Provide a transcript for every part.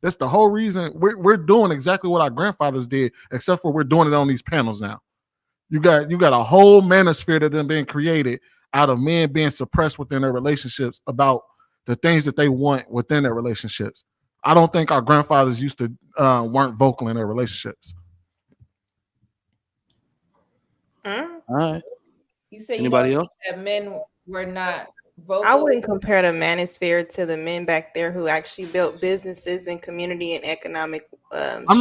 That's the whole reason we're doing exactly what our grandfathers did, except for we're doing it on these panels now. You got a whole manosphere that then being created out of men being suppressed within their relationships about the things that they want within their relationships. I don't think our grandfathers used to weren't vocal in their relationships. All right. You say Anybody you else? think that men were not vocal. I wouldn't compare the manosphere to the men back there who actually built businesses and community and economic. I'm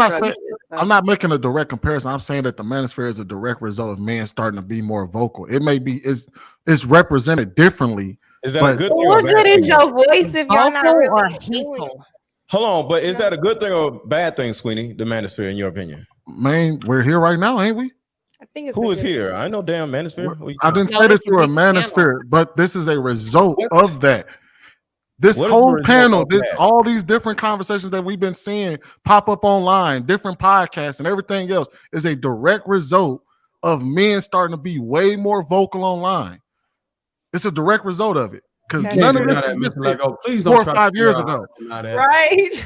not making a direct comparison. I'm saying that the manosphere is a direct result of men starting to be more vocal. It may be it's represented differently. Is that a good thing? What good is your voice if y'all not really hateful? Hold on, but is that a good thing or a bad thing, Sweeney? The manosphere, in your opinion? Man, we're here right now, ain't we? I think it's who is here? I know damn manosphere. I didn't say that you were a manosphere, but this is a result of that. This whole panel, all these different conversations that we've been seeing pop up online, different podcasts and everything else is a direct result of men starting to be way more vocal online. It's a direct result of it. Because none of this was 4 or 5 years ago. Right.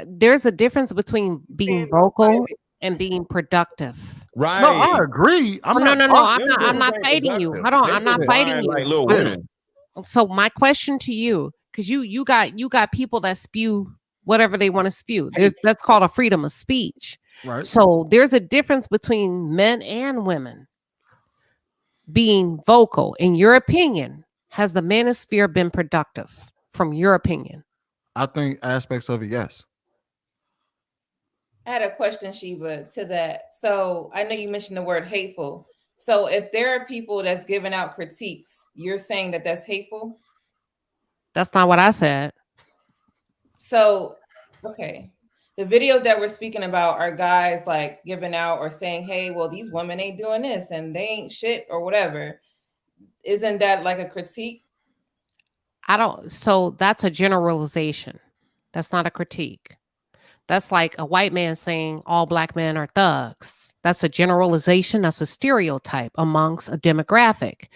There's a difference between being vocal and being productive. Right. No, I agree. I'm not fighting you. Hold on. I'm not fighting you. Like little women. So my question to you, because you got people that spew whatever they want to spew. That's called a freedom of speech. Right. So there's a difference between men and women being vocal. In your opinion, has the manosphere been productive from your opinion? I think aspects of it, yes. I had a question, Sheba, to that. So I know you mentioned the word hateful. So if there are people that's giving out critiques, you're saying that that's hateful? That's not what I said. So, okay. The videos that we're speaking about are guys like giving out or saying, hey, well, these women ain't doing this and they ain't shit or whatever. Isn't that like a critique? So that's a generalization. That's not a critique. That's like a white man saying all black men are thugs. That's a generalization. That's a stereotype amongst a demographic.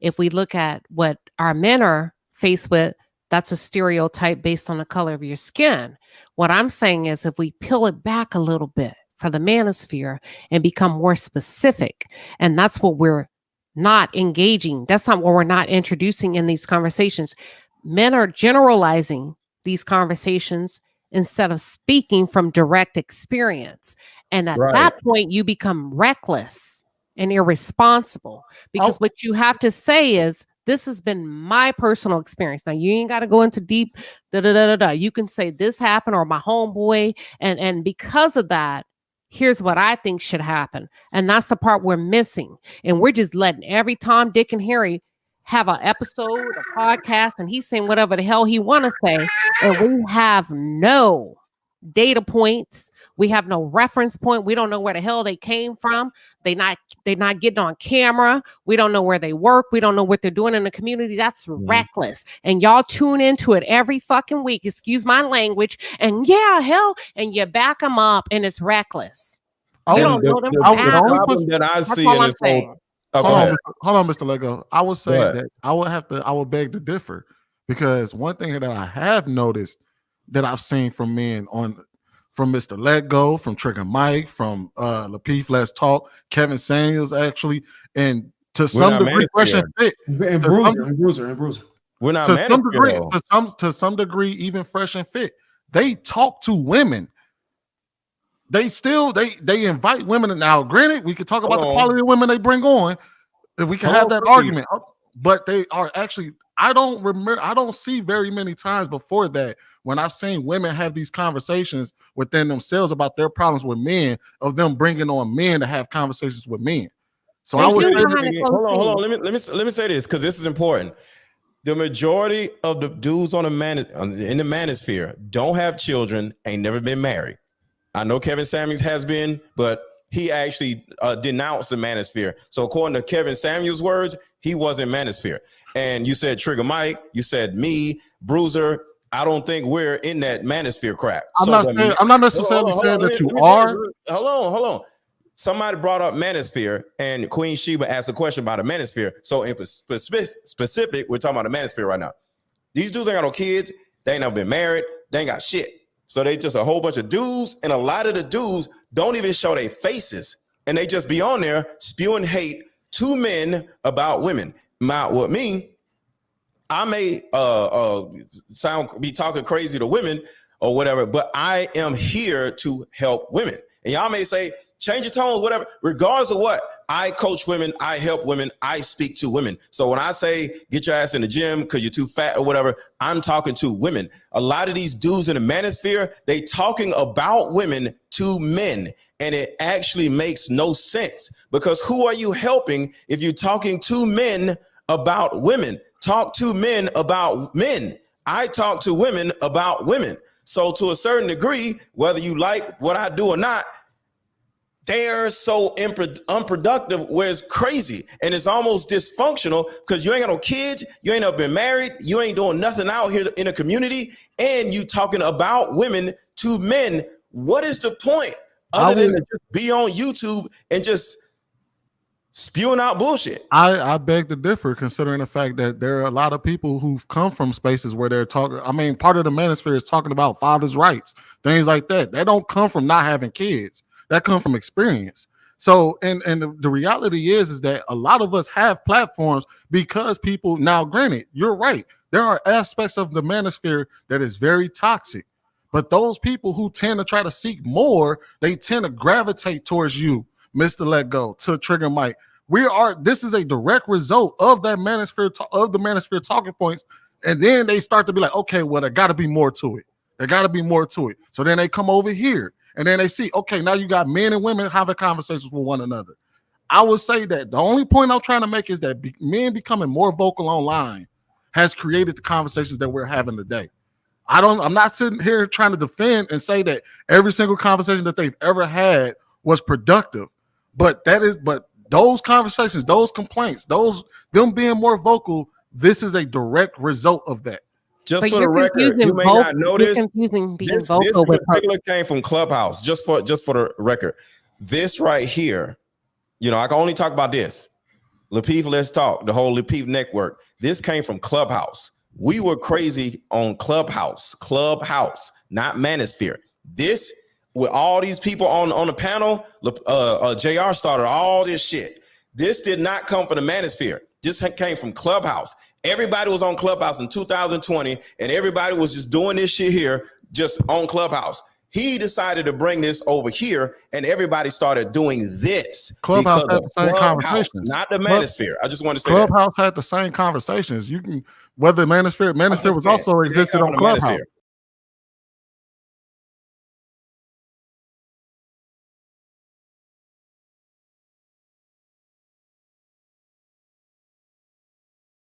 If we look at what our men are faced with, that's a stereotype based on the color of your skin. What I'm saying is if we peel it back a little bit for the manosphere and become more specific, and that's what we're not engaging. That's not what we're not introducing in these conversations. Men are generalizing these conversations instead of speaking from direct experience. And at that point, you become reckless and irresponsible because what you have to say is, this has been my personal experience. Now, you ain't got to go into deep, You can say this happened or my homeboy. And because of that, here's what I think should happen. And that's the part we're missing. And we're just letting every Tom, Dick, and Harry have an episode, a podcast, and he's saying whatever the hell he want to say. And we have no data points. We have no reference point. We don't know where the hell they came from. They're not getting on camera. We don't know where they work. We don't know what they're doing in the community. That's reckless. And y'all tune into it every fucking week. Excuse my language. And and you back them up, and it's reckless. You don't know them. The problem that I see in this whole. Hold on, Mr. Lego. I would say that I would beg to differ, because one thing that I have noticed that I've seen from men from Mr. Lego, from Trigger Mike, from Lapeef Let's Talk, Kevin Samuels actually, and to some degree, Fresh and Fit, and Bruiser. We're not to some degree, even Fresh and Fit. They talk to women. They invite women. Now, granted, we could talk about the quality of women they bring on, and we can have that argument. But they are actually, I don't see very many times before that when I've seen women have these conversations within themselves about their problems with men, of them bringing on men to have conversations with men. So I would hold on. Let me say this, because this is important. The majority of the dudes in the manosphere don't have children, ain't never been married. I know Kevin Samuels has been, but he actually denounced the manosphere. So according to Kevin Samuels' words, he wasn't manosphere. And you said Trigger Mike, you said me, Bruiser. I don't think we're in that manosphere crap. I'm not necessarily saying that you are. Hold on. Somebody brought up manosphere, and Queen Sheba asked a question about a manosphere. So in specific, we're talking about a manosphere right now. These dudes ain't got no kids. They ain't never been married. They ain't got shit. So they just a whole bunch of dudes, and a lot of the dudes don't even show their faces, and they just be on there spewing hate to men about women. I may be talking crazy to women or whatever, but I am here to help women. And y'all may say, change your tone, whatever. Regardless of what, I coach women, I help women, I speak to women. So when I say get your ass in the gym because you're too fat or whatever, I'm talking to women. A lot of these dudes in the manosphere, they talking about women to men, and it actually makes no sense, because who are you helping if you're talking to men about women? Talk to men about men. I talk to women about women. So to a certain degree, whether you like what I do or not, they're so unproductive where it's crazy, and it's almost dysfunctional, because you ain't got no kids, you ain't been married, you ain't doing nothing out here in the community, and you talking about women to men. What is the point other than to just be on YouTube and just spewing out bullshit? I beg to differ, considering the fact that there are a lot of people who've come from spaces where they're talking. I mean, part of the manosphere is talking about fathers' rights, things like that. They don't come from not having kids. That come from experience. So, and the reality is that a lot of us have platforms because people, now granted, you're right. There are aspects of the manosphere that is very toxic, but those people who tend to try to seek more, they tend to gravitate towards you, Mr. Let Go, to Trigger Mike. This is a direct result of that manosphere, of the manosphere talking points. And then they start to be like, okay, well, there got to be more to it. There got to be more to it. So then they come over here. And then they see, okay, now you got men and women having conversations with one another. I would say that the only point I'm trying to make is that men becoming more vocal online has created the conversations that we're having today. I'm not sitting here trying to defend and say that every single conversation that they've ever had was productive, but those conversations, those complaints, them being more vocal, this is a direct result of that. Just for the record, you may not know this. This particular came from Clubhouse. Just for the record, this right here, I can only talk about this. Lapeef, let's talk. The whole Lapeef Network. This came from Clubhouse. We were crazy on Clubhouse, not Manosphere. This, with all these people on the panel, JR started all this shit. This did not come from the Manosphere. This came from Clubhouse. Everybody was on Clubhouse in 2020, and everybody was just doing this shit here, just on Clubhouse. He decided to bring this over here, and everybody started doing this. Clubhouse had the same conversations, not the Manosphere. I just want to say Clubhouse had the same conversations. You can, whether Manosphere was also existed on Clubhouse.